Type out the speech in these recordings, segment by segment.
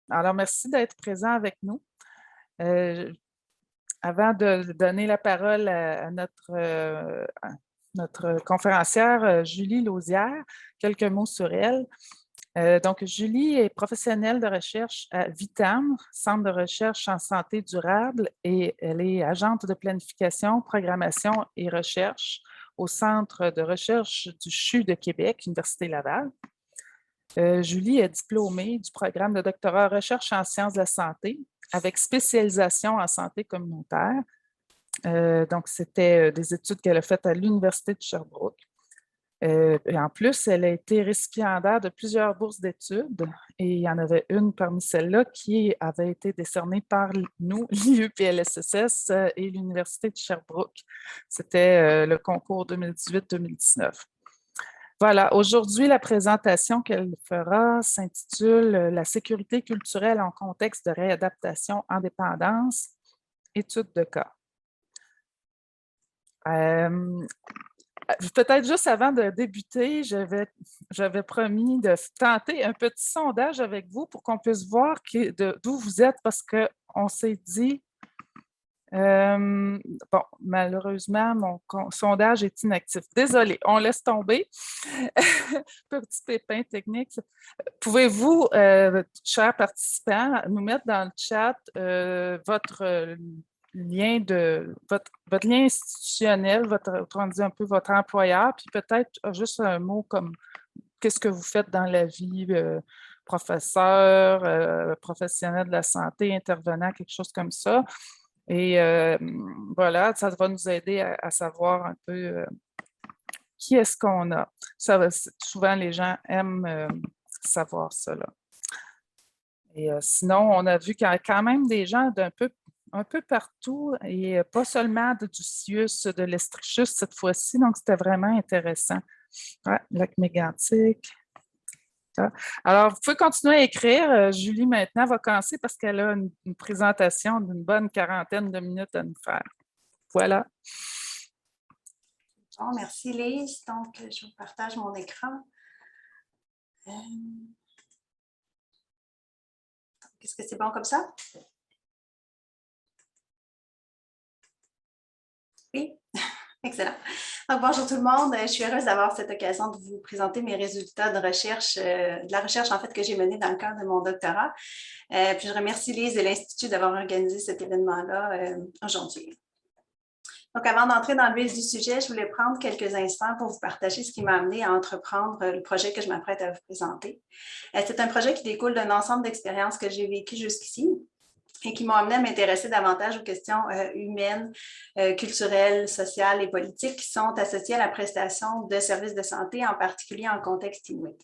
Alors, merci d'être présent avec nous. Euh, Avant de donner la parole à notre conférencière, Julie Lausière, quelques mots sur elle. Donc, Julie est professionnelle de recherche à Vitam, Centre de recherche en santé durable, et elle est agente de planification, programmation et recherche au Centre de recherche du CHU de Québec, Université Laval. Julie est diplômée du programme de doctorat en recherche en sciences de la santé avec spécialisation en santé communautaire. Donc, c'était des études qu'elle a faites à l'Université de Sherbrooke. Et en plus, elle a été récipiendaire de plusieurs bourses d'études et il y en avait une parmi celles-là qui avait été décernée par nous, l'IUPLSSS et l'Université de Sherbrooke. C'était le concours 2018-2019. Voilà, aujourd'hui, la présentation qu'elle fera s'intitule « La sécurité culturelle en contexte de réadaptation en dépendance, étude de cas ». Peut-être juste avant de débuter, j'avais promis de tenter un petit sondage avec vous pour qu'on puisse voir d'où vous êtes, parce qu'on s'est dit, bon, malheureusement, mon sondage est inactif. Désolée, on laisse tomber. Petit pépin technique. Pouvez-vous, chers participants, nous mettre dans le chat votre lien institutionnel, autrement dit un peu votre employeur, puis peut-être juste un mot comme qu'est-ce que vous faites dans la vie, professeur, professionnel de la santé, intervenant, quelque chose comme ça. Et voilà, ça va nous aider à savoir un peu qui est-ce qu'on a. Souvent, les gens aiment savoir ça, là. Et sinon, on a vu qu'il y a quand même des gens un peu partout et pas seulement du CIUS, de l'Estrichus cette fois-ci, donc c'était vraiment intéressant. Ouais, lac mégantic. Alors, vous pouvez continuer à écrire. Julie, maintenant, va commencer parce qu'elle a une présentation d'une bonne quarantaine de minutes à nous faire. Voilà. Bon, merci Lise. Donc, je vous partage mon écran. Est-ce que c'est bon comme ça? Oui, excellent. Donc, bonjour tout le monde. Je suis heureuse d'avoir cette occasion de vous présenter mes résultats de recherche, de la recherche en fait que j'ai menée dans le cadre de mon doctorat. Puis je remercie Lise et l'Institut d'avoir organisé cet événement-là aujourd'hui. Donc, avant d'entrer dans le vif du sujet, je voulais prendre quelques instants pour vous partager ce qui m'a amené à entreprendre le projet que je m'apprête à vous présenter. C'est un projet qui découle d'un ensemble d'expériences que j'ai vécues jusqu'ici et qui m'ont amené à m'intéresser davantage aux questions humaines, culturelles, sociales et politiques qui sont associées à la prestation de services de santé, en particulier en contexte inuit.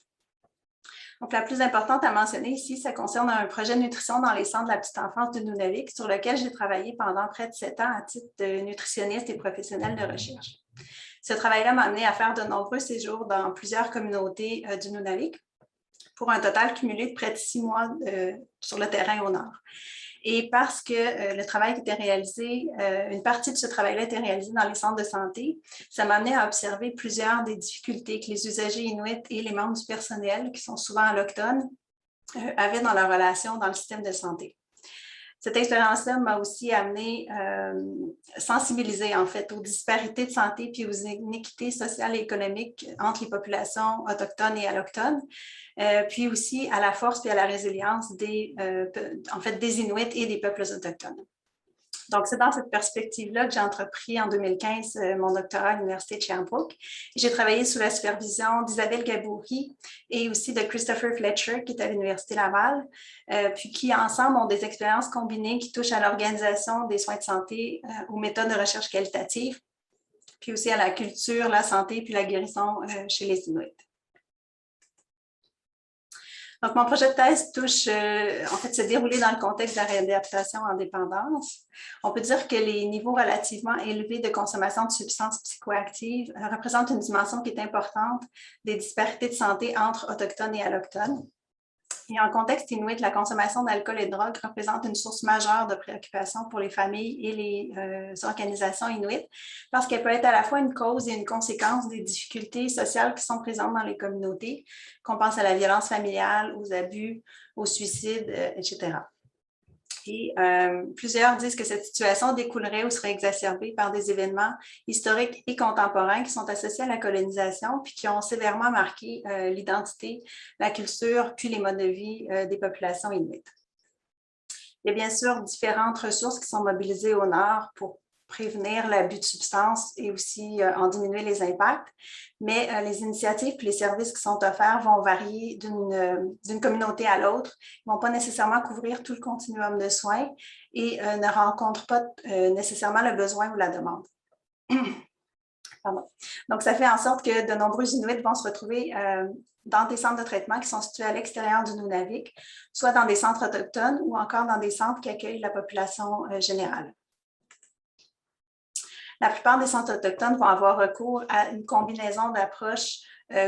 Donc, la plus importante à mentionner ici, ça concerne un projet de nutrition dans les centres de la petite enfance de Nunavik, sur lequel j'ai travaillé pendant près de 7 ans à titre de nutritionniste et professionnelle de recherche. Ce travail-là m'a amené à faire de nombreux séjours dans plusieurs communautés du Nunavik, pour un total cumulé de près de 6 mois sur le terrain au nord. Et parce que le travail qui était réalisé, une partie de ce travail-là était réalisé dans les centres de santé, ça m'a amené à observer plusieurs des difficultés que les usagers inuits et les membres du personnel, qui sont souvent allochtones, avaient dans leur relation dans le système de santé. Cette expérience-là m'a aussi amené à sensibiliser en fait aux disparités de santé puis aux inéquités sociales et économiques entre les populations autochtones et allochtones, puis aussi à la force et à la résilience des Inuits et des peuples autochtones. Donc, c'est dans cette perspective-là que j'ai entrepris en 2015 mon doctorat à l'Université de Sherbrooke. J'ai travaillé sous la supervision d'Isabelle Gaboury et aussi de Christopher Fletcher, qui est à l'Université Laval, puis qui, ensemble, ont des expériences combinées qui touchent à l'organisation des soins de santé, aux méthodes de recherche qualitative, puis aussi à la culture, la santé, puis la guérison chez les Inuits. Donc, mon projet de thèse touche, en fait, se dérouler dans le contexte de la réadaptation en dépendance. On peut dire que les niveaux relativement élevés de consommation de substances psychoactives représentent une dimension qui est importante des disparités de santé entre autochtones et allochtones. Et en contexte inuit, la consommation d'alcool et de drogue représente une source majeure de préoccupation pour les familles et les organisations inuites parce qu'elle peut être à la fois une cause et une conséquence des difficultés sociales qui sont présentes dans les communautés, qu'on pense à la violence familiale, aux abus, au suicide, etc. Et plusieurs disent que cette situation découlerait ou serait exacerbée par des événements historiques et contemporains qui sont associés à la colonisation puis qui ont sévèrement marqué l'identité, la culture puis les modes de vie des populations inuites. Il y a bien sûr différentes ressources qui sont mobilisées au nord pour prévenir l'abus de substances et aussi en diminuer les impacts. Mais les initiatives et les services qui sont offerts vont varier d'une communauté à l'autre. Ils ne vont pas nécessairement couvrir tout le continuum de soins et ne rencontrent pas nécessairement le besoin ou la demande. Pardon. Donc, ça fait en sorte que de nombreux Inuits vont se retrouver dans des centres de traitement qui sont situés à l'extérieur du Nunavik, soit dans des centres autochtones ou encore dans des centres qui accueillent la population générale. La plupart des centres autochtones vont avoir recours à une combinaison d'approches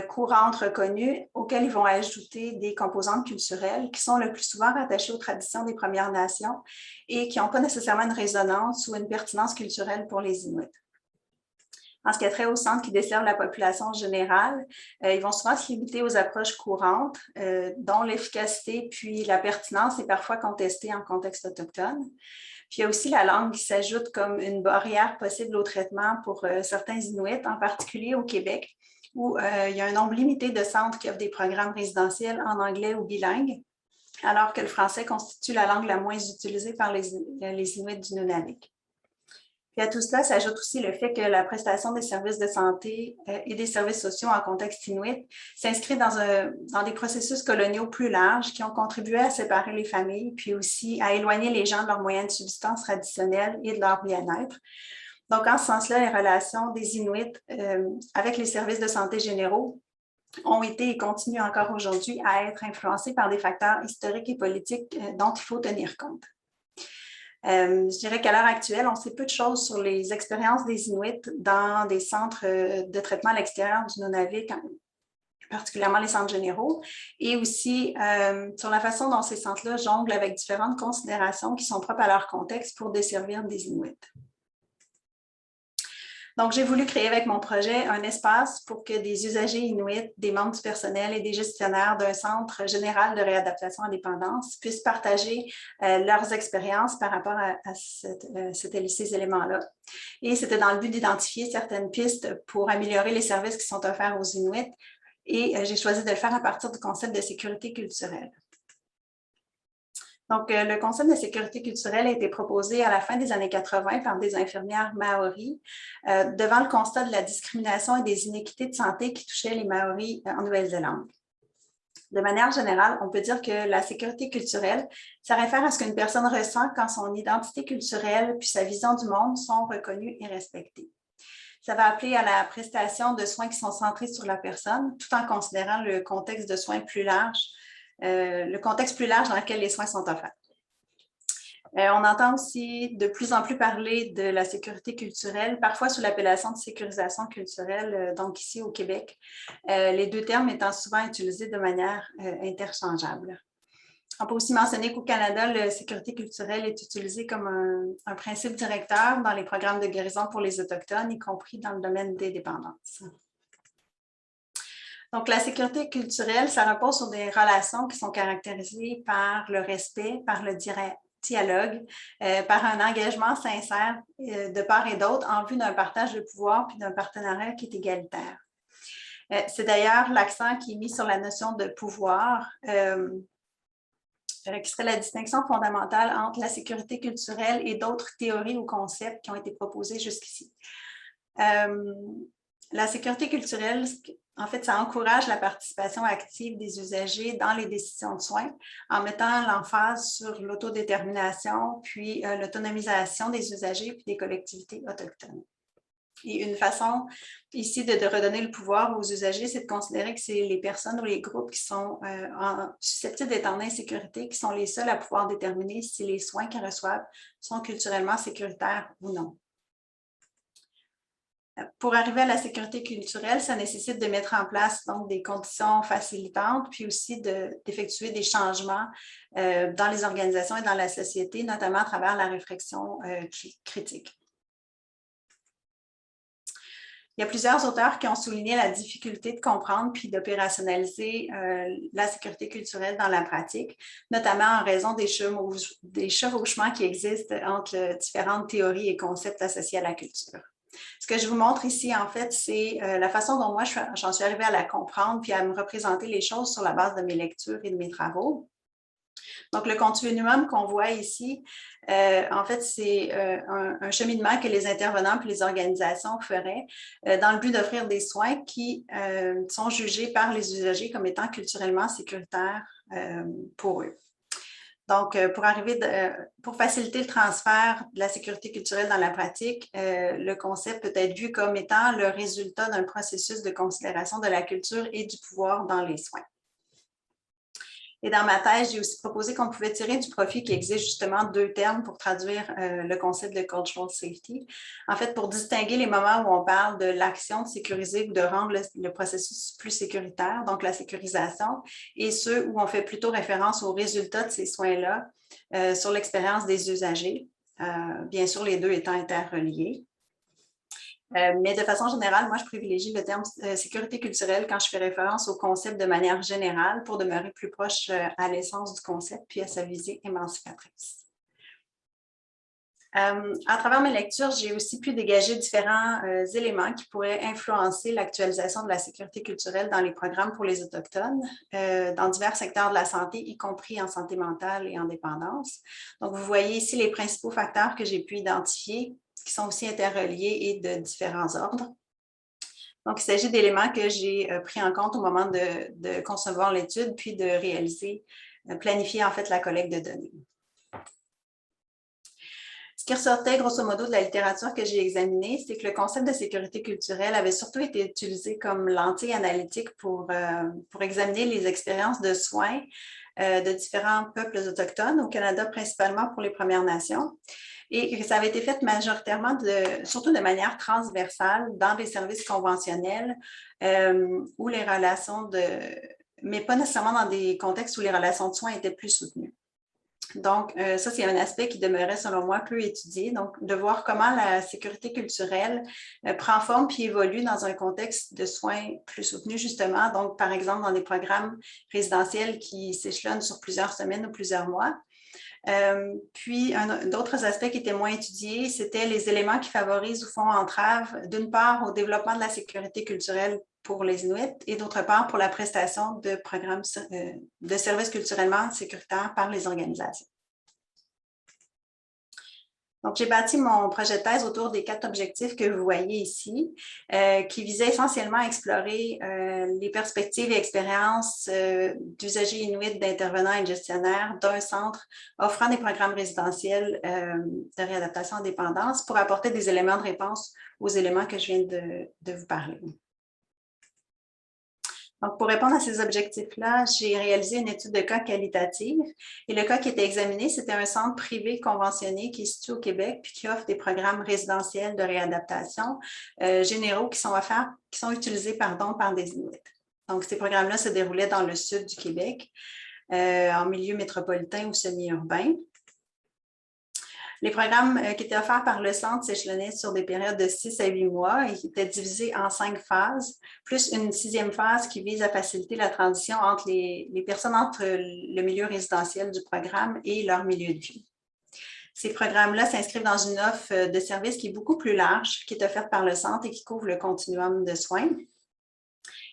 courantes reconnues auxquelles ils vont ajouter des composantes culturelles qui sont le plus souvent rattachées aux traditions des Premières Nations et qui n'ont pas nécessairement une résonance ou une pertinence culturelle pour les Inuits. En ce qui a trait aux centres qui desservent la population générale, ils vont souvent se limiter aux approches courantes, dont l'efficacité puis la pertinence est parfois contestée en contexte autochtone. Puis il y a aussi la langue qui s'ajoute comme une barrière possible au traitement pour certains Inuits, en particulier au Québec, où il y a un nombre limité de centres qui offrent des programmes résidentiels en anglais ou bilingues, alors que le français constitue la langue la moins utilisée par les Inuits du Nunavik. Puis à tout cela s'ajoute aussi le fait que la prestation des services de santé et des services sociaux en contexte inuit s'inscrit dans des processus coloniaux plus larges qui ont contribué à séparer les familles, puis aussi à éloigner les gens de leurs moyens de subsistance traditionnels et de leur bien-être. Donc, en ce sens-là, les relations des Inuits avec les services de santé généraux ont été et continuent encore aujourd'hui à être influencées par des facteurs historiques et politiques dont il faut tenir compte. Je dirais qu'à l'heure actuelle, on sait peu de choses sur les expériences des Inuits dans des centres de traitement à l'extérieur du Nunavik, particulièrement les centres généraux, et aussi sur la façon dont ces centres-là jonglent avec différentes considérations qui sont propres à leur contexte pour desservir des Inuits. Donc, j'ai voulu créer avec mon projet un espace pour que des usagers inuits, des membres du personnel et des gestionnaires d'un centre général de réadaptation à dépendance puissent partager leurs expériences par rapport à ces éléments-là. Et c'était dans le but d'identifier certaines pistes pour améliorer les services qui sont offerts aux Inuits. Et j'ai choisi de le faire à partir du concept de sécurité culturelle. Donc, le concept de sécurité culturelle a été proposé à la fin des années 80 par des infirmières maoris devant le constat de la discrimination et des inéquités de santé qui touchaient les Maoris en Nouvelle-Zélande. De manière générale, on peut dire que la sécurité culturelle, ça réfère à ce qu'une personne ressent quand son identité culturelle puis sa vision du monde sont reconnues et respectées. Ça va appeler à la prestation de soins qui sont centrés sur la personne, tout en considérant le contexte de soins plus large, le contexte plus large dans lequel les soins sont offerts. On entend aussi de plus en plus parler de la sécurité culturelle, parfois sous l'appellation de sécurisation culturelle, donc ici au Québec, les deux termes étant souvent utilisés de manière interchangeable. On peut aussi mentionner qu'au Canada, la sécurité culturelle est utilisée comme un principe directeur dans les programmes de guérison pour les Autochtones, y compris dans le domaine des dépendances. Donc, la sécurité culturelle, ça repose sur des relations qui sont caractérisées par le respect, par le dialogue, par un engagement sincère de part et d'autre en vue d'un partage de pouvoir puis d'un partenariat qui est égalitaire. C'est d'ailleurs l'accent qui est mis sur la notion de pouvoir, qui serait la distinction fondamentale entre la sécurité culturelle et d'autres théories ou concepts qui ont été proposés jusqu'ici. La sécurité culturelle, en fait, ça encourage la participation active des usagers dans les décisions de soins en mettant l'emphase sur l'autodétermination puis l'autonomisation des usagers puis des collectivités autochtones. Et une façon ici de redonner le pouvoir aux usagers, c'est de considérer que c'est les personnes ou les groupes qui sont susceptibles d'être en insécurité qui sont les seuls à pouvoir déterminer si les soins qu'ils reçoivent sont culturellement sécuritaires ou non. Pour arriver à la sécurité culturelle, ça nécessite de mettre en place donc, des conditions facilitantes, puis aussi d'effectuer des changements dans les organisations et dans la société, notamment à travers la réflexion critique. Il y a plusieurs auteurs qui ont souligné la difficulté de comprendre puis d'opérationnaliser la sécurité culturelle dans la pratique, notamment en raison des chevauchements qui existent entre différentes théories et concepts associés à la culture. Ce que je vous montre ici, en fait, c'est la façon dont moi, j'en suis arrivée à la comprendre puis à me représenter les choses sur la base de mes lectures et de mes travaux. Donc, le continuum qu'on voit ici, en fait, c'est un cheminement que les intervenants et les organisations feraient dans le but d'offrir des soins qui sont jugés par les usagers comme étant culturellement sécuritaires pour eux. Donc, pour faciliter le transfert de la sécurité culturelle dans la pratique, le concept peut être vu comme étant le résultat d'un processus de considération de la culture et du pouvoir dans les soins. Et dans ma thèse, j'ai aussi proposé qu'on pouvait tirer du profit qu'il existe justement 2 termes pour traduire le concept de cultural safety. En fait, pour distinguer les moments où on parle de l'action de sécuriser ou de rendre le processus plus sécuritaire, donc la sécurisation, et ceux où on fait plutôt référence aux résultats de ces soins-là sur l'expérience des usagers, bien sûr les deux étant interreliés. Mais de façon générale, moi, je privilégie le terme sécurité culturelle quand je fais référence au concept de manière générale pour demeurer plus proche à l'essence du concept puis à sa visée émancipatrice. À travers mes lectures, j'ai aussi pu dégager différents éléments qui pourraient influencer l'actualisation de la sécurité culturelle dans les programmes pour les Autochtones, dans divers secteurs de la santé, y compris en santé mentale et en dépendance. Donc, vous voyez ici les principaux facteurs que j'ai pu identifier qui sont aussi interreliés et de différents ordres. Donc, il s'agit d'éléments que j'ai pris en compte au moment de concevoir l'étude, puis de réaliser, planifier en fait la collecte de données. Ce qui ressortait grosso modo de la littérature que j'ai examinée, c'est que le concept de sécurité culturelle avait surtout été utilisé comme lentille analytique pour examiner les expériences de soins de différents peuples autochtones au Canada, principalement pour les Premières Nations. Et ça avait été fait majoritairement, surtout de manière transversale, dans des services conventionnels où les relations mais pas nécessairement dans des contextes où les relations de soins étaient plus soutenues. Donc, ça, c'est un aspect qui demeurait, selon moi, peu étudié. Donc, de voir comment la sécurité culturelle prend forme puis évolue dans un contexte de soins plus soutenus, justement. Donc, par exemple, dans des programmes résidentiels qui s'échelonnent sur plusieurs semaines ou plusieurs mois. Puis, d'autres aspects qui étaient moins étudiés, c'était les éléments qui favorisent ou font entrave, d'une part, au développement de la sécurité culturelle pour les Inuits et d'autre part, pour la prestation de programmes de services culturellement sécuritaires par les organisations. Donc, j'ai bâti mon projet de thèse autour des 4 objectifs que vous voyez ici, qui visaient essentiellement à explorer les perspectives et expériences d'usagers inuits, d'intervenants et de gestionnaires d'un centre offrant des programmes résidentiels de réadaptation en dépendance pour apporter des éléments de réponse aux éléments que je viens de vous parler. Donc, pour répondre à ces objectifs-là, j'ai réalisé une étude de cas qualitative. Et le cas qui était examiné, c'était un centre privé conventionné qui est situé au Québec puis qui offre des programmes résidentiels de réadaptation généraux qui sont utilisés par des Inuits. Donc, ces programmes-là se déroulaient dans le sud du Québec, en milieu métropolitain ou semi-urbain. Les programmes qui étaient offerts par le centre s'échelonnaient sur des périodes de 6 à 8 mois et qui étaient divisés en 5 phases, plus une 6e phase qui vise à faciliter la transition entre les personnes entre le milieu résidentiel du programme et leur milieu de vie. Ces programmes-là s'inscrivent dans une offre de services qui est beaucoup plus large, qui est offerte par le centre et qui couvre le continuum de soins.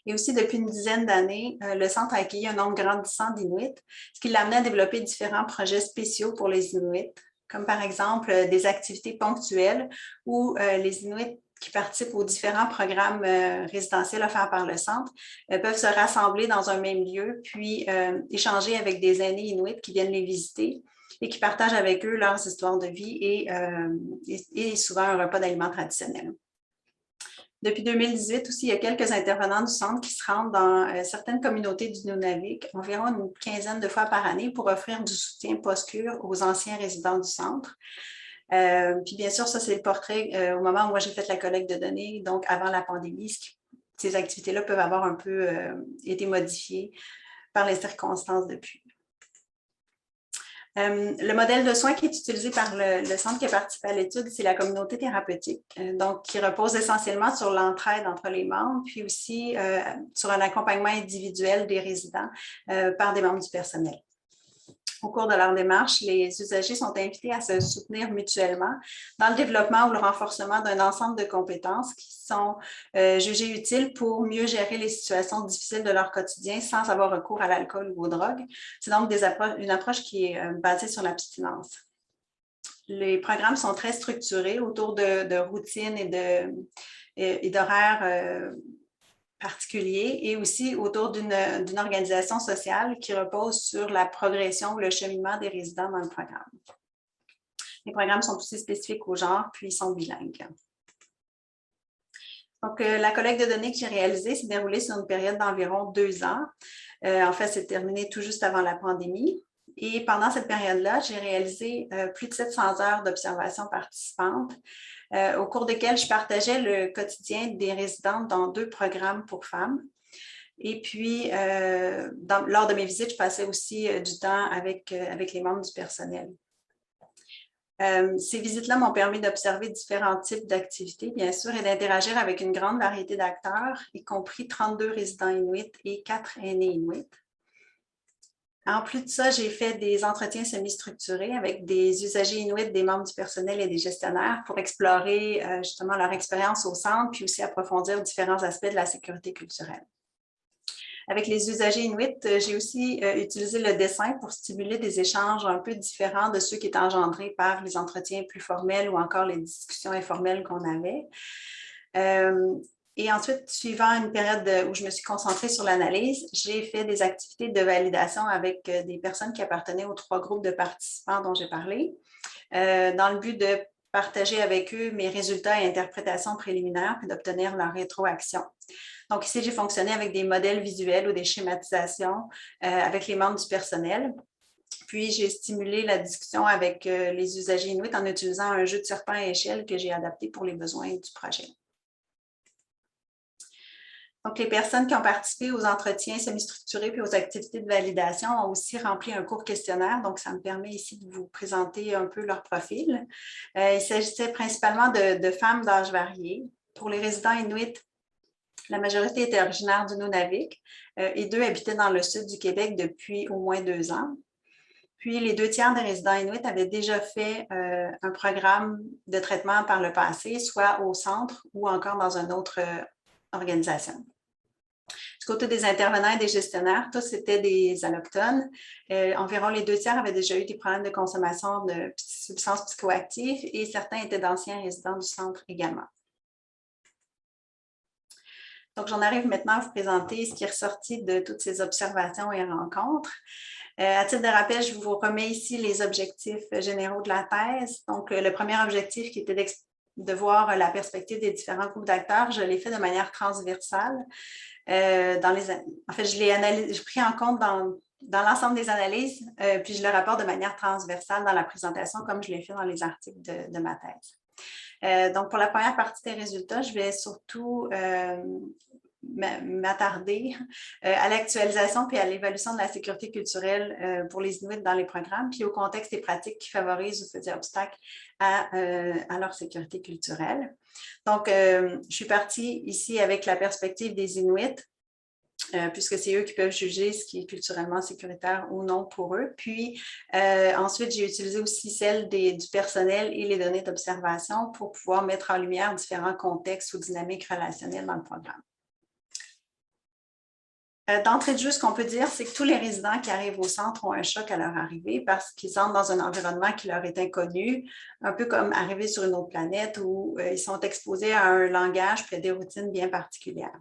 Et aussi, depuis une dizaine d'années, le centre a accueilli un nombre grandissant d'Inuits, ce qui l'a amené à développer différents projets spéciaux pour les Inuits, comme par exemple des activités ponctuelles où les Inuits qui participent aux différents programmes résidentiels offerts par le centre peuvent se rassembler dans un même lieu, puis échanger avec des aînés Inuits qui viennent les visiter et qui partagent avec eux leurs histoires de vie et souvent un repas d'aliments traditionnels. Depuis 2018 aussi, il y a quelques intervenants du centre qui se rendent dans certaines communautés du Nunavik, environ une quinzaine de fois par année, pour offrir du soutien post-cure aux anciens résidents du centre. Puis bien sûr, ça, c'est le portrait au moment où moi, j'ai fait la collecte de données, donc avant la pandémie. Ces activités-là peuvent avoir un peu été modifiées par les circonstances depuis. Le modèle de soins qui est utilisé par le centre qui a participé à l'étude, c'est la communauté thérapeutique, donc qui repose essentiellement sur l'entraide entre les membres, puis aussi sur un accompagnement individuel des résidents par des membres du personnel. Au cours de leur démarche, les usagers sont invités à se soutenir mutuellement dans le développement ou le renforcement d'un ensemble de compétences qui sont jugées utiles pour mieux gérer les situations difficiles de leur quotidien sans avoir recours à l'alcool ou aux drogues. C'est donc une approche qui est basée sur l'abstinence. Les programmes sont très structurés autour de routines et d'horaires particulier et aussi autour d'une organisation sociale qui repose sur la progression ou le cheminement des résidents dans le programme. Les programmes sont aussi spécifiques au genre, puis sont bilingues. Donc, la collecte de données que j'ai réalisée s'est déroulée sur une période d'environ 2 ans. En fait, c'est terminé tout juste avant la pandémie. Et pendant cette période-là, j'ai réalisé plus de 700 heures d'observation participante, au cours desquelles je partageais le quotidien des résidentes dans 2 programmes pour femmes. Et puis, lors de mes visites, je passais aussi du temps avec les membres du personnel. Ces visites-là m'ont permis d'observer différents types d'activités, bien sûr, et d'interagir avec une grande variété d'acteurs, y compris 32 résidents inuits et 4 aînés inuits. En plus de ça, j'ai fait des entretiens semi-structurés avec des usagers inuits, des membres du personnel et des gestionnaires pour explorer justement leur expérience au centre, puis aussi approfondir différents aspects de la sécurité culturelle. Avec les usagers inuits, j'ai aussi utilisé le dessin pour stimuler des échanges un peu différents de ceux qui étaient engendrés par les entretiens plus formels ou encore les discussions informelles qu'on avait. Et ensuite, suivant une période où je me suis concentrée sur l'analyse, j'ai fait des activités de validation avec des personnes qui appartenaient aux 3 groupes de participants dont j'ai parlé, dans le but de partager avec eux mes résultats et interprétations préliminaires et d'obtenir leur rétroaction. Donc ici, j'ai fonctionné avec des modèles visuels ou des schématisations avec les membres du personnel. Puis, j'ai stimulé la discussion avec les usagers inuits en utilisant un jeu de serpent à échelle que j'ai adapté pour les besoins du projet. Donc, les personnes qui ont participé aux entretiens semi-structurés puis aux activités de validation ont aussi rempli un court questionnaire. Donc, ça me permet ici de vous présenter un peu leur profil. Il s'agissait principalement de femmes d'âge varié. Pour les résidents inuits, la majorité était originaire du Nunavik et 2 habitaient dans le sud du Québec depuis au moins 2 ans. Puis, les 2 tiers des résidents inuits avaient déjà fait un programme de traitement par le passé, soit au centre ou encore dans une autre organisation. Du côté des intervenants et des gestionnaires, tous étaient des allochtones. Environ les 2 tiers avaient déjà eu des problèmes de consommation de substances psychoactives et certains étaient d'anciens résidents du centre également. Donc, j'en arrive maintenant à vous présenter ce qui est ressorti de toutes ces observations et rencontres. À titre de rappel, je vous remets ici les objectifs généraux de la thèse. Donc, le premier objectif qui était de voir la perspective des différents groupes d'acteurs, je l'ai fait de manière transversale. En fait, je l'ai pris en compte dans l'ensemble des analyses, puis je le rapporte de manière transversale dans la présentation, comme je l'ai fait dans les articles de ma thèse. Donc, pour la première partie des résultats, je vais surtout m'attarder à l'actualisation puis à l'évaluation de la sécurité culturelle pour les Inuits dans les programmes, puis au contexte et pratiques qui favorisent ou faisaient obstacle à leur sécurité culturelle. Donc, je suis partie ici avec la perspective des Inuits, puisque c'est eux qui peuvent juger ce qui est culturellement sécuritaire ou non pour eux. Puis, ensuite, j'ai utilisé aussi celle du personnel et les données d'observation pour pouvoir mettre en lumière différents contextes ou dynamiques relationnelles dans le programme. D'entrée de jeu, ce qu'on peut dire, c'est que tous les résidents qui arrivent au centre ont un choc à leur arrivée parce qu'ils entrent dans un environnement qui leur est inconnu, un peu comme arriver sur une autre planète où ils sont exposés à un langage et à des routines bien particulières.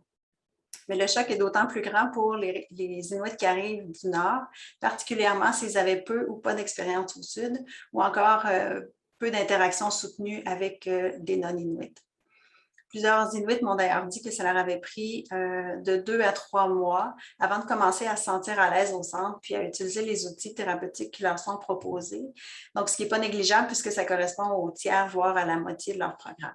Mais le choc est d'autant plus grand pour les Inuits qui arrivent du Nord, particulièrement s'ils avaient peu ou pas d'expérience au Sud ou encore peu d'interactions soutenues avec des non-Inuits. Plusieurs Inuits m'ont d'ailleurs dit que ça leur avait pris de 2 à 3 mois avant de commencer à se sentir à l'aise au centre puis à utiliser les outils thérapeutiques qui leur sont proposés. Donc, ce qui n'est pas négligeable puisque ça correspond au tiers, voire à la moitié de leur programme.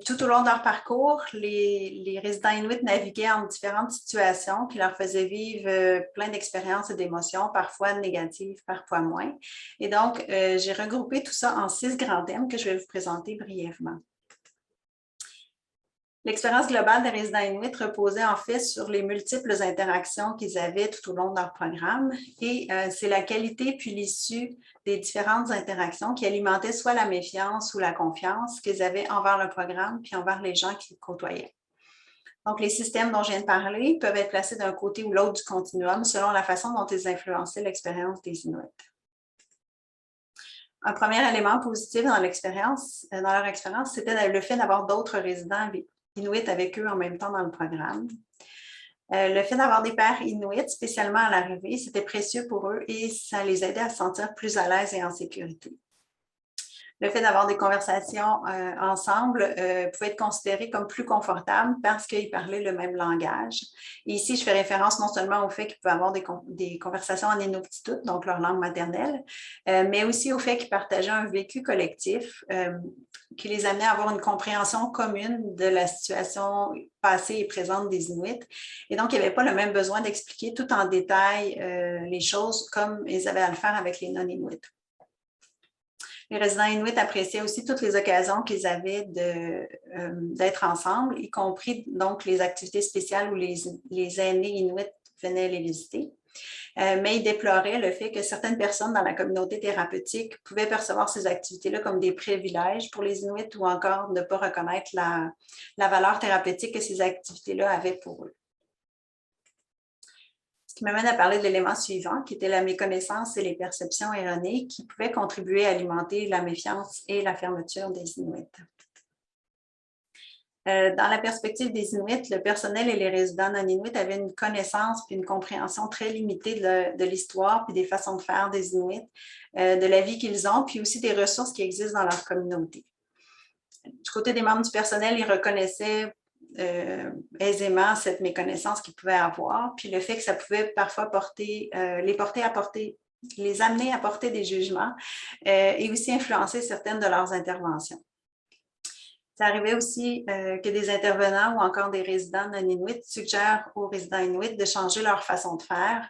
Tout au long de leur parcours, les résidents inuits naviguaient en différentes situations qui leur faisaient vivre plein d'expériences et d'émotions, parfois négatives, parfois moins. Et donc, j'ai regroupé tout ça en 6 grands thèmes que je vais vous présenter brièvement. L'expérience globale des résidents inuits reposait en fait sur les multiples interactions qu'ils avaient tout au long de leur programme et c'est la qualité puis l'issue des différentes interactions qui alimentaient soit la méfiance ou la confiance qu'ils avaient envers le programme puis envers les gens qu'ils côtoyaient. Donc, les systèmes dont je viens de parler peuvent être placés d'un côté ou l'autre du continuum selon la façon dont ils influençaient l'expérience des Inuits. Un premier élément positif dans leur expérience, c'était le fait d'avoir d'autres résidents Inuits avec eux en même temps dans le programme. Le fait d'avoir des pairs Inuits, spécialement à l'arrivée, c'était précieux pour eux et ça les aidait à se sentir plus à l'aise et en sécurité. Le fait d'avoir des conversations ensemble pouvait être considéré comme plus confortable parce qu'ils parlaient le même langage. Et ici, je fais référence non seulement au fait qu'ils pouvaient avoir des conversations en inuktitut, donc leur langue maternelle, mais aussi au fait qu'ils partageaient un vécu collectif qui les amenait à avoir une compréhension commune de la situation passée et présente des Inuits. Et donc, il n'y avait pas le même besoin d'expliquer tout en détail les choses comme ils avaient à le faire avec les non-Inuits. Les résidents Inuits appréciaient aussi toutes les occasions qu'ils avaient d'être ensemble, y compris donc les activités spéciales où les aînés Inuits venaient les visiter. Mais ils déploraient le fait que certaines personnes dans la communauté thérapeutique pouvaient percevoir ces activités-là comme des privilèges pour les Inuits ou encore ne pas reconnaître la valeur thérapeutique que ces activités-là avaient pour eux. Ce qui m'amène à parler de l'élément suivant, qui était la méconnaissance et les perceptions erronées qui pouvaient contribuer à alimenter la méfiance et la fermeture des Inuits. Dans la perspective des Inuits, le personnel et les résidents non-Inuits avaient une connaissance et une compréhension très limitée de l'histoire et des façons de faire des Inuits, de la vie qu'ils ont, puis aussi des ressources qui existent dans leur communauté. Du côté des membres du personnel, ils reconnaissaient aisément cette méconnaissance qu'ils pouvaient avoir, puis le fait que ça pouvait parfois les amener à porter des jugements et aussi influencer certaines de leurs interventions. Ça arrivait aussi que des intervenants ou encore des résidents non-Inuits suggèrent aux résidents Inuits de changer leur façon de faire,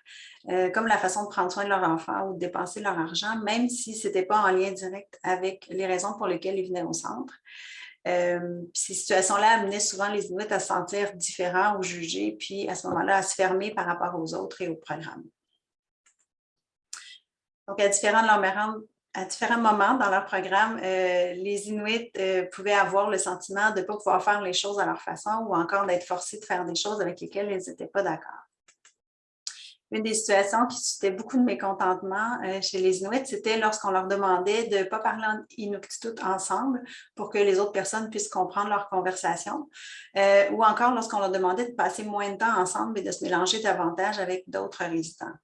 comme la façon de prendre soin de leur enfant ou de dépenser leur argent, même si ce n'était pas en lien direct avec les raisons pour lesquelles ils venaient au centre. Ces situations-là amenaient souvent les Inuits à se sentir différents ou jugés, puis à ce moment-là, à se fermer par rapport aux autres et au programme. Donc, à différents moments dans leur programme, les Inuits pouvaient avoir le sentiment de ne pas pouvoir faire les choses à leur façon ou encore d'être forcés de faire des choses avec lesquelles ils n'étaient pas d'accord. Une des situations qui suscitait beaucoup de mécontentement chez les Inuits, c'était lorsqu'on leur demandait de ne pas parler en inuktitut ensemble pour que les autres personnes puissent comprendre leur conversation, ou encore lorsqu'on leur demandait de passer moins de temps ensemble et de se mélanger davantage avec d'autres résidents.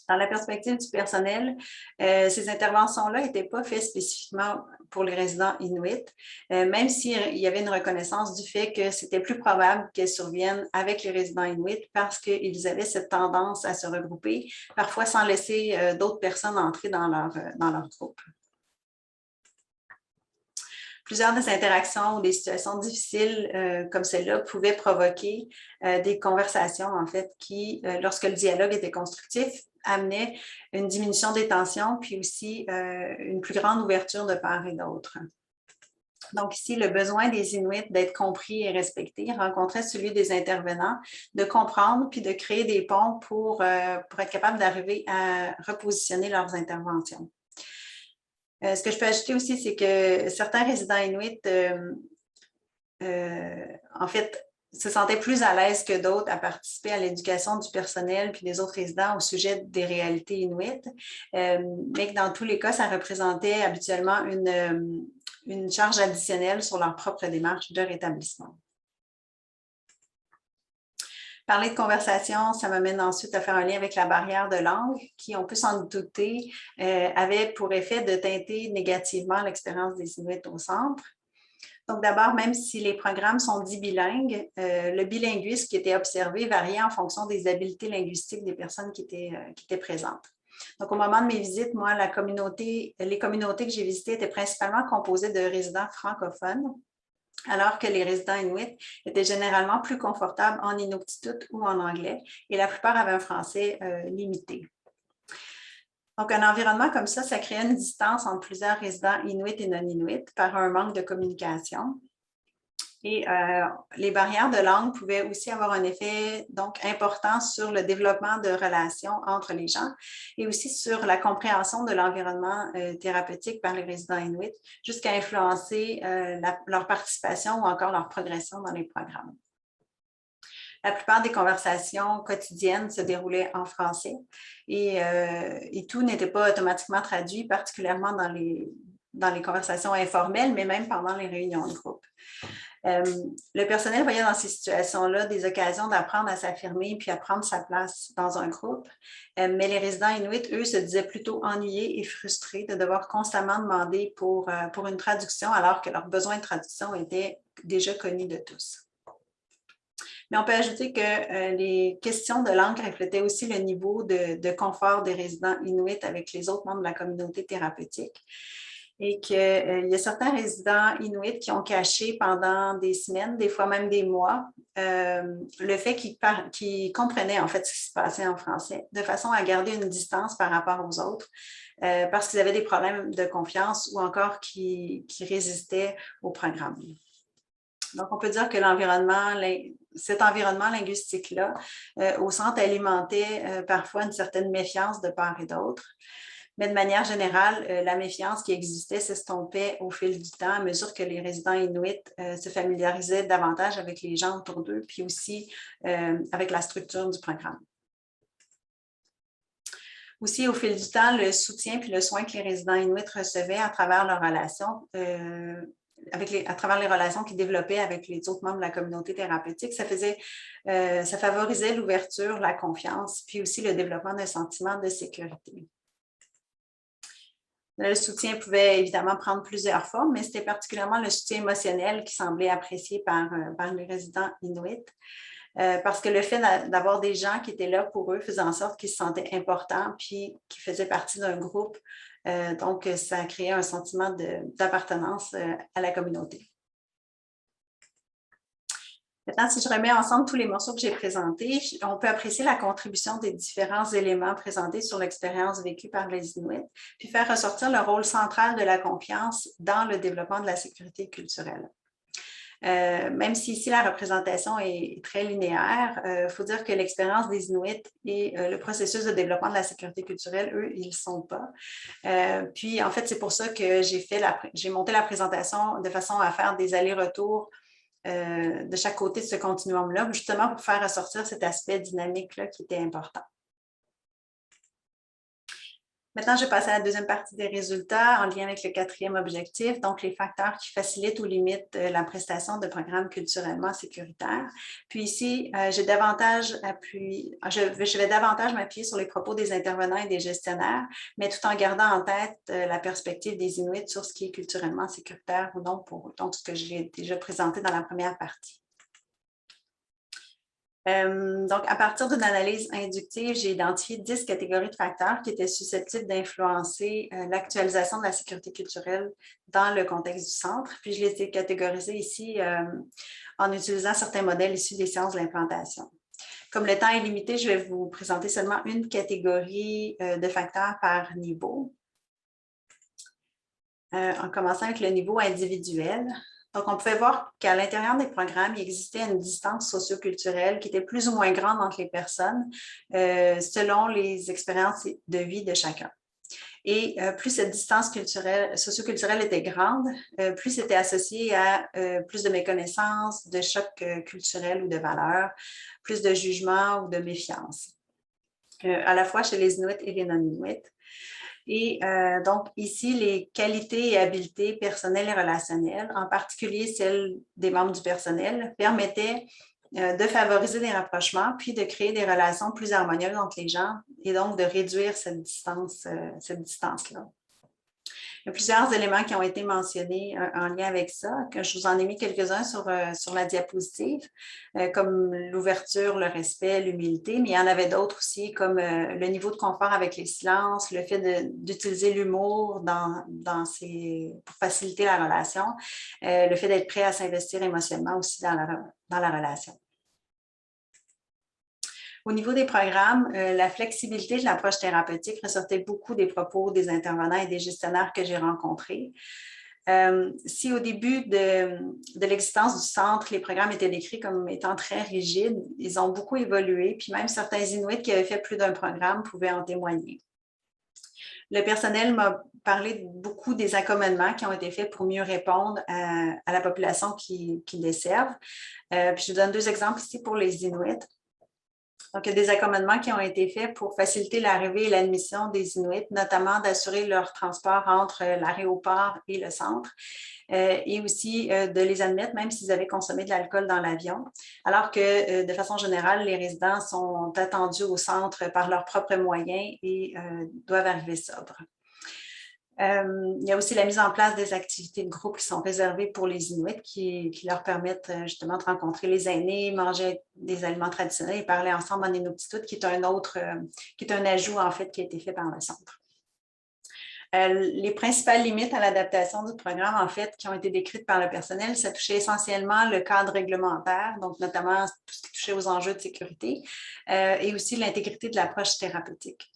Dans la perspective du personnel, ces interventions-là n'étaient pas faites spécifiquement pour les résidents Inuits, même s'il y avait une reconnaissance du fait que c'était plus probable qu'elles surviennent avec les résidents Inuits parce qu'ils avaient cette tendance à se regrouper, parfois sans laisser d'autres personnes entrer dans leur groupe. Plusieurs des interactions ou des situations difficiles comme celle-là pouvaient provoquer des conversations, en fait, qui, lorsque le dialogue était constructif, amenaient une diminution des tensions, puis aussi une plus grande ouverture de part et d'autre. Donc ici, le besoin des Inuits d'être compris et respectés rencontrait celui des intervenants de comprendre puis de créer des ponts pour être capable d'arriver à repositionner leurs interventions. Ce que je peux ajouter aussi, c'est que certains résidents Inuits, en fait, se sentaient plus à l'aise que d'autres à participer à l'éducation du personnel puis des autres résidents au sujet des réalités inuites, mais que dans tous les cas, ça représentait habituellement une charge additionnelle sur leur propre démarche de rétablissement. Parler de conversation, ça m'amène ensuite à faire un lien avec la barrière de langue qui, on peut s'en douter, avait pour effet de teinter négativement l'expérience des Inuits au centre. Donc d'abord, même si les programmes sont dits bilingues, le bilinguisme qui était observé variait en fonction des habiletés linguistiques des personnes qui étaient présentes. Donc, au moment de mes visites, moi, les communautés que j'ai visitées étaient principalement composées de résidents francophones, alors que les résidents inuits étaient généralement plus confortables en inuktitut ou en anglais, et la plupart avaient un français limité. Donc, un environnement comme ça créait une distance entre plusieurs résidents inuits et non-inuits par un manque de communication. Et les barrières de langue pouvaient aussi avoir un effet donc important sur le développement de relations entre les gens et aussi sur la compréhension de l'environnement thérapeutique par les résidents inuits, jusqu'à influencer leur participation ou encore leur progression dans les programmes. La plupart des conversations quotidiennes se déroulaient en français et tout n'était pas automatiquement traduit, particulièrement dans les conversations informelles, mais même pendant les réunions de groupe. Le personnel voyait dans ces situations-là des occasions d'apprendre à s'affirmer puis à prendre sa place dans un groupe. Mais les résidents inuits, eux, se disaient plutôt ennuyés et frustrés de devoir constamment demander pour une traduction alors que leurs besoins de traduction étaient déjà connus de tous. Mais on peut ajouter que les questions de langue reflétaient aussi le niveau de confort des résidents inuits avec les autres membres de la communauté thérapeutique. Et qu'il y a certains résidents inuits qui ont caché pendant des semaines, des fois même des mois, le fait qu'ils comprenaient en fait ce qui se passait en français, de façon à garder une distance par rapport aux autres, parce qu'ils avaient des problèmes de confiance ou encore qui résistaient au programme. Donc, on peut dire que cet environnement linguistique-là, au centre, alimentait parfois une certaine méfiance de part et d'autre. Mais de manière générale, la méfiance qui existait s'estompait au fil du temps à mesure que les résidents inuits se familiarisaient davantage avec les gens autour d'eux, puis aussi avec la structure du programme. Aussi, au fil du temps, le soutien puis le soin que les résidents inuits recevaient à travers leurs relations, à travers les relations qu'ils développaient avec les autres membres de la communauté thérapeutique, ça favorisait l'ouverture, la confiance, puis aussi le développement d'un sentiment de sécurité. Le soutien pouvait évidemment prendre plusieurs formes, mais c'était particulièrement le soutien émotionnel qui semblait apprécié par les résidents inuits. Parce que le fait d'avoir des gens qui étaient là pour eux faisait en sorte qu'ils se sentaient importants puis qu'ils faisaient partie d'un groupe. Donc, ça créait un sentiment d'appartenance à la communauté. Maintenant, si je remets ensemble tous les morceaux que j'ai présentés, on peut apprécier la contribution des différents éléments présentés sur l'expérience vécue par les Inuits, puis faire ressortir le rôle central de la confiance dans le développement de la sécurité culturelle. Même si ici la représentation est très linéaire, il faut dire que l'expérience des Inuits et le processus de développement de la sécurité culturelle, eux, ils ne le sont pas. Puis, en fait, c'est pour ça que j'ai monté la présentation de façon à faire des allers-retours de chaque côté de ce continuum-là, justement pour faire ressortir cet aspect dynamique-là qui était important. Maintenant, je vais passer à la deuxième partie des résultats en lien avec le quatrième objectif, donc les facteurs qui facilitent ou limitent la prestation de programmes culturellement sécuritaires. Puis ici, je vais davantage m'appuyer sur les propos des intervenants et des gestionnaires, mais tout en gardant en tête la perspective des Inuits sur ce qui est culturellement sécuritaire ou non pour donc ce que j'ai déjà présenté dans la première partie. Donc, à partir d'une analyse inductive, j'ai identifié 10 catégories de facteurs qui étaient susceptibles d'influencer l'actualisation de la sécurité culturelle dans le contexte du centre. Puis, je les ai catégorisés ici en utilisant certains modèles issus des sciences de l'implantation. Comme le temps est limité, je vais vous présenter seulement une catégorie de facteurs par niveau. En commençant avec le niveau individuel. Donc, on pouvait voir qu'à l'intérieur des programmes, il existait une distance socioculturelle qui était plus ou moins grande entre les personnes selon les expériences de vie de chacun. Et plus cette distance socioculturelle était grande, plus c'était associé à plus de méconnaissance, de choc culturel ou de valeurs, plus de jugement ou de méfiance, à la fois chez les Inuits et les non-Inuits. Et donc, ici, les qualités et habiletés personnelles et relationnelles, en particulier celles des membres du personnel, permettaient de favoriser des rapprochements, puis de créer des relations plus harmonieuses entre les gens et donc de réduire cette distance-là. Il y a plusieurs éléments qui ont été mentionnés en lien avec ça, que je vous en ai mis quelques-uns sur la diapositive, comme l'ouverture, le respect, l'humilité, mais il y en avait d'autres aussi, comme le niveau de confort avec les silences, le fait d'utiliser l'humour pour faciliter la relation, le fait d'être prêt à s'investir émotionnellement aussi dans la relation. Au niveau des programmes, la flexibilité de l'approche thérapeutique ressortait beaucoup des propos des intervenants et des gestionnaires que j'ai rencontrés. Si au début de l'existence du centre, les programmes étaient décrits comme étant très rigides, ils ont beaucoup évolué, puis même certains Inuits qui avaient fait plus d'un programme pouvaient en témoigner. Le personnel m'a parlé beaucoup des accommodements qui ont été faits pour mieux répondre à la population qui desservent. Puis je vous donne 2 exemples ici pour les Inuits. Donc, il y a des accommodements qui ont été faits pour faciliter l'arrivée et l'admission des Inuits, notamment d'assurer leur transport entre l'aéroport et le centre, et aussi de les admettre même s'ils avaient consommé de l'alcool dans l'avion, alors que de façon générale, les résidents sont attendus au centre par leurs propres moyens et doivent arriver sobres. Il y a aussi la mise en place des activités de groupe qui sont réservées pour les Inuits qui leur permettent justement de rencontrer les aînés, manger des aliments traditionnels et parler ensemble en Inuktitut, qui est un ajout en fait qui a été fait par le centre. Les principales limites à l'adaptation du programme, en fait, qui ont été décrites par le personnel, ça touchait essentiellement le cadre réglementaire, donc notamment tout ce qui touchait aux enjeux de sécurité et aussi l'intégrité de l'approche thérapeutique.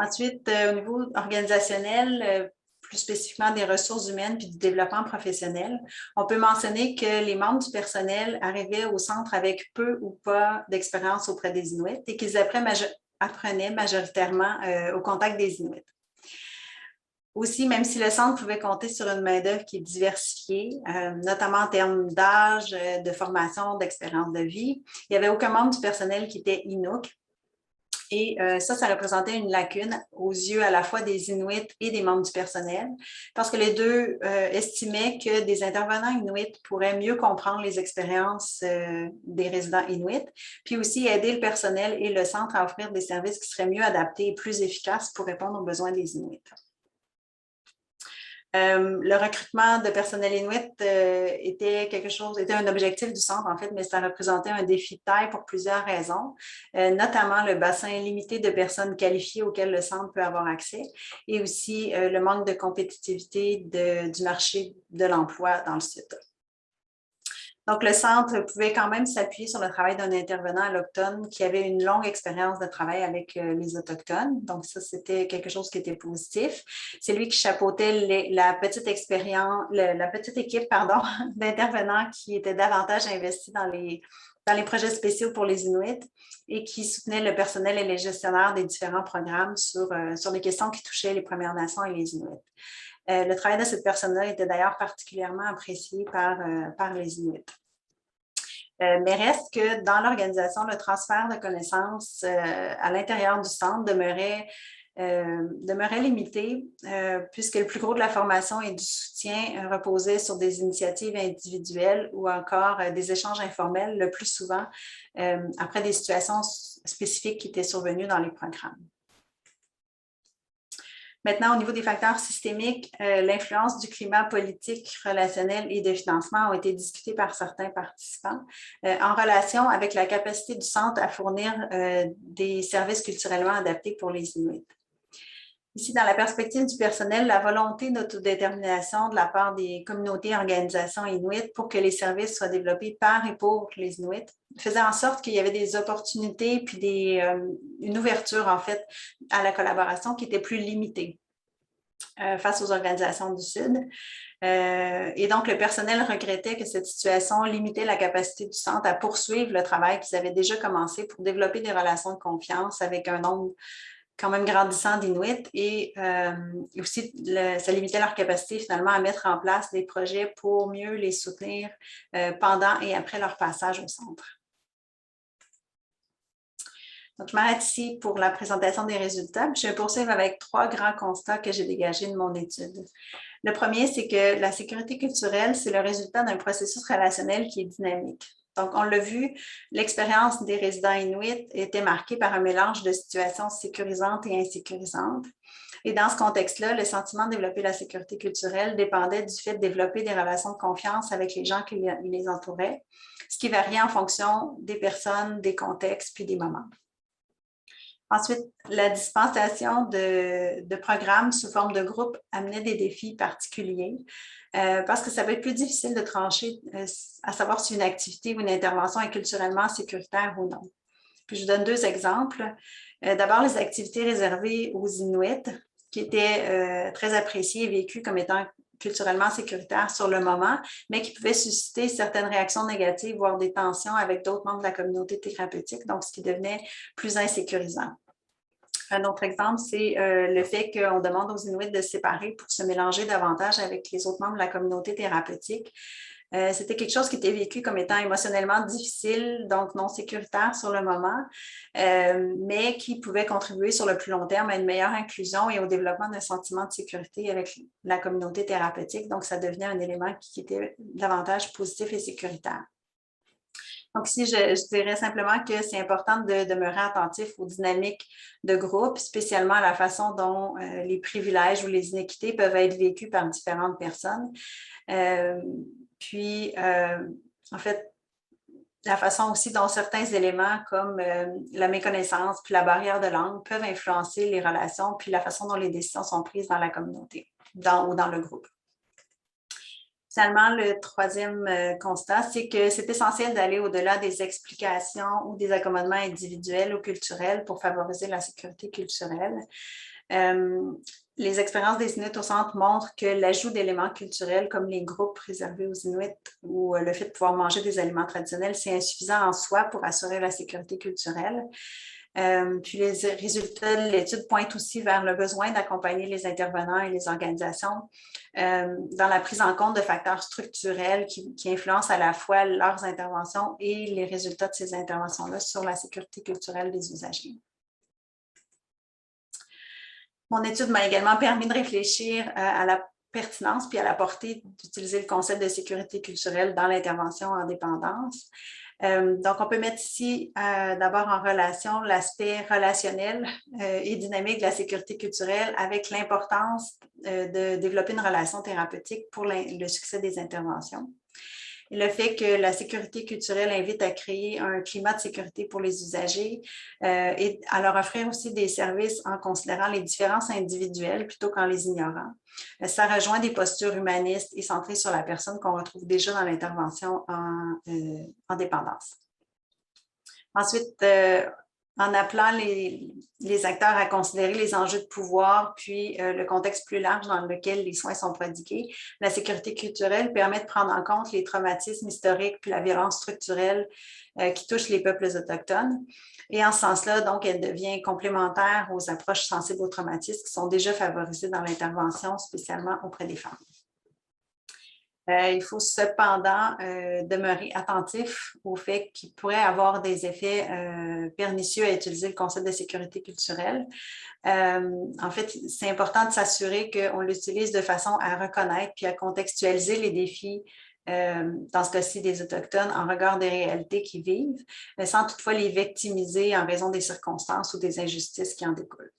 Ensuite, au niveau organisationnel, plus spécifiquement des ressources humaines puis du développement professionnel, on peut mentionner que les membres du personnel arrivaient au centre avec peu ou pas d'expérience auprès des Inuits et qu'ils apprenaient majoritairement au contact des Inuits. Aussi, même si le centre pouvait compter sur une main-d'œuvre qui est diversifiée, notamment en termes d'âge, de formation, d'expérience de vie, il n'y avait aucun membre du personnel qui était Inuk. Et ça représentait une lacune aux yeux à la fois des Inuits et des membres du personnel, parce que les deux estimaient que des intervenants Inuits pourraient mieux comprendre les expériences des résidents Inuits, puis aussi aider le personnel et le centre à offrir des services qui seraient mieux adaptés et plus efficaces pour répondre aux besoins des Inuits. Le recrutement de personnel Inuit était un objectif du centre, en fait, mais ça représentait un défi de taille pour plusieurs raisons, notamment le bassin limité de personnes qualifiées auxquelles le centre peut avoir accès et aussi le manque de compétitivité du marché de l'emploi dans le sud. Donc, le centre pouvait quand même s'appuyer sur le travail d'un intervenant alloctone qui avait une longue expérience de travail avec les Autochtones. Donc, ça, c'était quelque chose qui était positif. C'est lui qui chapeautait la petite équipe d'intervenants qui étaient davantage investis dans les projets spéciaux pour les Inuits et qui soutenaient le personnel et les gestionnaires des différents programmes sur les questions qui touchaient les Premières Nations et les Inuits. Le travail de cette personne-là était d'ailleurs particulièrement apprécié par les Inuits. Mais reste que dans l'organisation, le transfert de connaissances à l'intérieur du centre demeurait limité puisque le plus gros de la formation et du soutien reposait sur des initiatives individuelles ou encore des échanges informels, le plus souvent après des situations spécifiques qui étaient survenues dans les programmes. Maintenant, au niveau des facteurs systémiques, l'influence du climat politique, relationnel et de financement ont été discutés par certains participants en relation avec la capacité du centre à fournir des services culturellement adaptés pour les Inuits. Ici, dans la perspective du personnel, la volonté d'autodétermination de la part des communautés et organisations inuites pour que les services soient développés par et pour les Inuits faisait en sorte qu'il y avait des opportunités puis une ouverture, en fait, à la collaboration qui était plus limitée face aux organisations du Sud. Et donc, le personnel regrettait que cette situation limitait la capacité du centre à poursuivre le travail qu'ils avaient déjà commencé pour développer des relations de confiance avec un nombre quand même grandissant d'Inuits et aussi ça limitait leur capacité finalement à mettre en place des projets pour mieux les soutenir pendant et après leur passage au centre. Donc, je m'arrête ici pour la présentation des résultats. Je vais poursuivre avec 3 grands constats que j'ai dégagés de mon étude. Le premier, c'est que la sécurité culturelle, c'est le résultat d'un processus relationnel qui est dynamique. Donc, on l'a vu, l'expérience des résidents inuits était marquée par un mélange de situations sécurisantes et insécurisantes. Et dans ce contexte-là, le sentiment de développer la sécurité culturelle dépendait du fait de développer des relations de confiance avec les gens qui les entouraient, ce qui variait en fonction des personnes, des contextes puis des moments. Ensuite, la dispensation de programmes sous forme de groupe amenait des défis particuliers parce que ça va être plus difficile de trancher à savoir si une activité ou une intervention est culturellement sécuritaire ou non. Puis je vous donne 2 exemples. D'abord, les activités réservées aux Inuits, qui étaient très appréciées et vécues comme étant culturellement sécuritaires sur le moment, mais qui pouvaient susciter certaines réactions négatives, voire des tensions avec d'autres membres de la communauté thérapeutique, donc ce qui devenait plus insécurisant. Un autre exemple, c'est le fait qu'on demande aux Inuits de se séparer pour se mélanger davantage avec les autres membres de la communauté thérapeutique. C'était quelque chose qui était vécu comme étant émotionnellement difficile, donc non sécuritaire sur le moment, mais qui pouvait contribuer sur le plus long terme à une meilleure inclusion et au développement d'un sentiment de sécurité avec la communauté thérapeutique. Donc, ça devenait un élément qui était davantage positif et sécuritaire. Donc, ici, je dirais simplement que c'est important de demeurer attentif aux dynamiques de groupe, spécialement à la façon dont les privilèges ou les inéquités peuvent être vécus par différentes personnes. En fait, la façon aussi dont certains éléments comme la méconnaissance puis la barrière de langue peuvent influencer les relations puis la façon dont les décisions sont prises dans la communauté ou dans le groupe. Finalement, le troisième constat, c'est que c'est essentiel d'aller au-delà des explications ou des accommodements individuels ou culturels pour favoriser la sécurité culturelle. Les expériences des Inuits au centre montrent que l'ajout d'éléments culturels comme les groupes réservés aux Inuits ou le fait de pouvoir manger des aliments traditionnels, c'est insuffisant en soi pour assurer la sécurité culturelle. Puis les résultats de l'étude pointent aussi vers le besoin d'accompagner les intervenants et les organisations dans la prise en compte de facteurs structurels qui influencent à la fois leurs interventions et les résultats de ces interventions-là sur la sécurité culturelle des usagers. Mon étude m'a également permis de réfléchir à la pertinence puis à la portée d'utiliser le concept de sécurité culturelle dans l'intervention en dépendance. Donc, on peut mettre ici d'abord en relation l'aspect relationnel et dynamique de la sécurité culturelle avec l'importance de développer une relation thérapeutique pour le succès des interventions. Et le fait que la sécurité culturelle invite à créer un climat de sécurité pour les usagers et à leur offrir aussi des services en considérant les différences individuelles plutôt qu'en les ignorant. Ça rejoint des postures humanistes et centrées sur la personne qu'on retrouve déjà dans l'intervention en dépendance. Ensuite, en appelant les acteurs à considérer les enjeux de pouvoir, puis le contexte plus large dans lequel les soins sont prodigués, la sécurité culturelle permet de prendre en compte les traumatismes historiques puis la violence structurelle qui touche les peuples autochtones. Et en ce sens-là, donc, elle devient complémentaire aux approches sensibles aux traumatismes qui sont déjà favorisées dans l'intervention, spécialement auprès des femmes. Il faut cependant demeurer attentif au fait qu'il pourrait avoir des effets pernicieux à utiliser le concept de sécurité culturelle. En fait, c'est important de s'assurer qu'on l'utilise de façon à reconnaître puis à contextualiser les défis, dans ce cas-ci des Autochtones, en regard des réalités qu'ils vivent, mais sans toutefois les victimiser en raison des circonstances ou des injustices qui en découlent.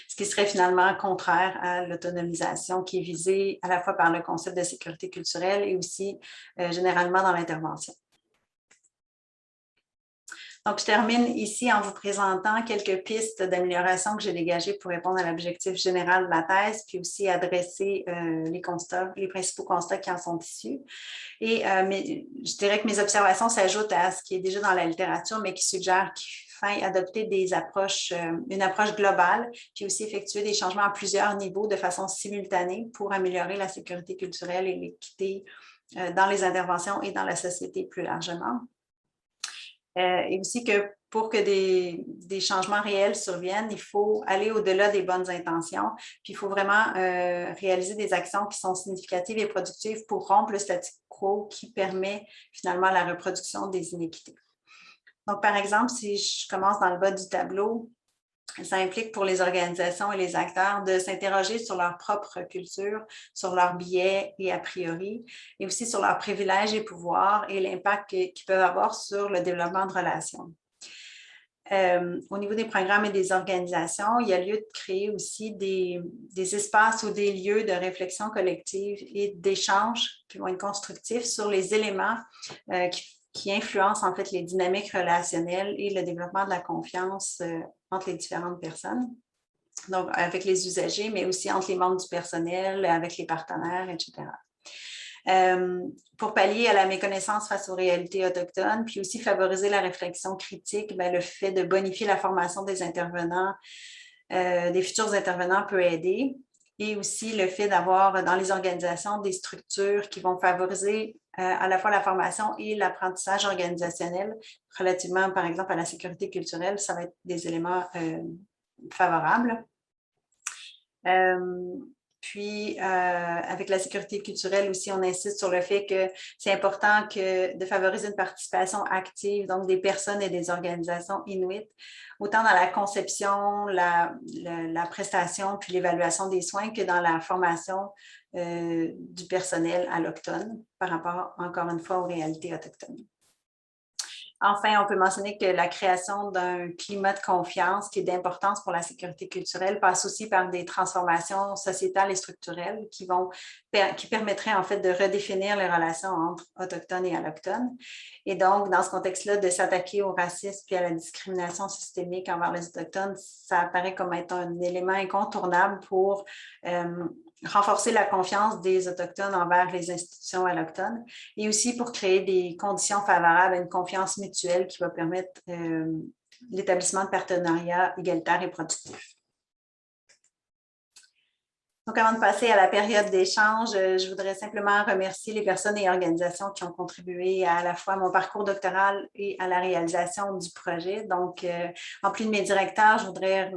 Ce qui serait finalement contraire à l'autonomisation qui est visée à la fois par le concept de sécurité culturelle et aussi généralement dans l'intervention. Donc, je termine ici en vous présentant quelques pistes d'amélioration que j'ai dégagées pour répondre à l'objectif général de la thèse, puis aussi adresser les principaux constats qui en sont issus. Et je dirais que mes observations s'ajoutent à ce qui est déjà dans la littérature, mais qui suggère qu'il faille adopter une approche globale, puis aussi effectuer des changements à plusieurs niveaux de façon simultanée pour améliorer la sécurité culturelle et l'équité dans les interventions et dans la société plus largement. Et aussi que pour que des changements réels surviennent, il faut aller au-delà des bonnes intentions, puis il faut vraiment réaliser des actions qui sont significatives et productives pour rompre le statu quo qui permet finalement la reproduction des inéquités. Donc, par exemple, si je commence dans le bas du tableau, Ça implique pour les organisations et les acteurs de s'interroger sur leur propre culture, sur leurs biais et a priori, et aussi sur leurs privilèges et pouvoirs et l'impact qu'ils peuvent avoir sur le développement de relations. Au niveau des programmes et des organisations, il y a lieu de créer aussi des espaces ou des lieux de réflexion collective et d'échange qui vont être constructifs sur les éléments qui influencent en fait les dynamiques relationnelles et le développement de la confiance entre les différentes personnes. Donc, avec les usagers, mais aussi entre les membres du personnel, avec les partenaires, etc. Pour pallier à la méconnaissance face aux réalités autochtones, puis aussi favoriser la réflexion critique, le fait de bonifier la formation des intervenants, des futurs intervenants peut aider. Et aussi le fait d'avoir dans les organisations des structures qui vont favoriser à la fois la formation et l'apprentissage organisationnel relativement, par exemple, à la sécurité culturelle, ça va être des éléments favorables. Puis, avec la sécurité culturelle aussi, on insiste sur le fait que c'est important de favoriser une participation active, donc des personnes et des organisations inuites, autant dans la conception, la prestation, puis l'évaluation des soins que dans la formation du personnel alloctone par rapport, encore une fois, aux réalités autochtones. Enfin, on peut mentionner que la création d'un climat de confiance qui est d'importance pour la sécurité culturelle passe aussi par des transformations sociétales et structurelles qui permettraient en fait de redéfinir les relations entre autochtones et allochtones. Et donc, dans ce contexte-là, de s'attaquer au racisme et à la discrimination systémique envers les autochtones, ça apparaît comme être un élément incontournable pour renforcer la confiance des Autochtones envers les institutions allochtones et aussi pour créer des conditions favorables à une confiance mutuelle qui va permettre l'établissement de partenariats égalitaires et productifs. Donc, avant de passer à la période d'échange, je voudrais simplement remercier les personnes et organisations qui ont contribué à la fois à mon parcours doctoral et à la réalisation du projet. Donc, en plus de mes directeurs, je voudrais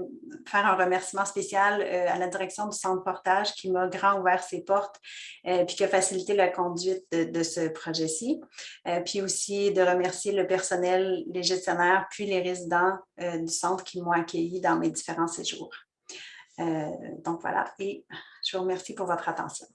faire un remerciement spécial à la direction du Centre Portage qui m'a grand ouvert ses portes puis qui a facilité la conduite de ce projet-ci. Puis aussi de remercier le personnel, les gestionnaires, puis les résidents du centre qui m'ont accueilli dans mes différents séjours. Donc voilà, et je vous remercie pour votre attention.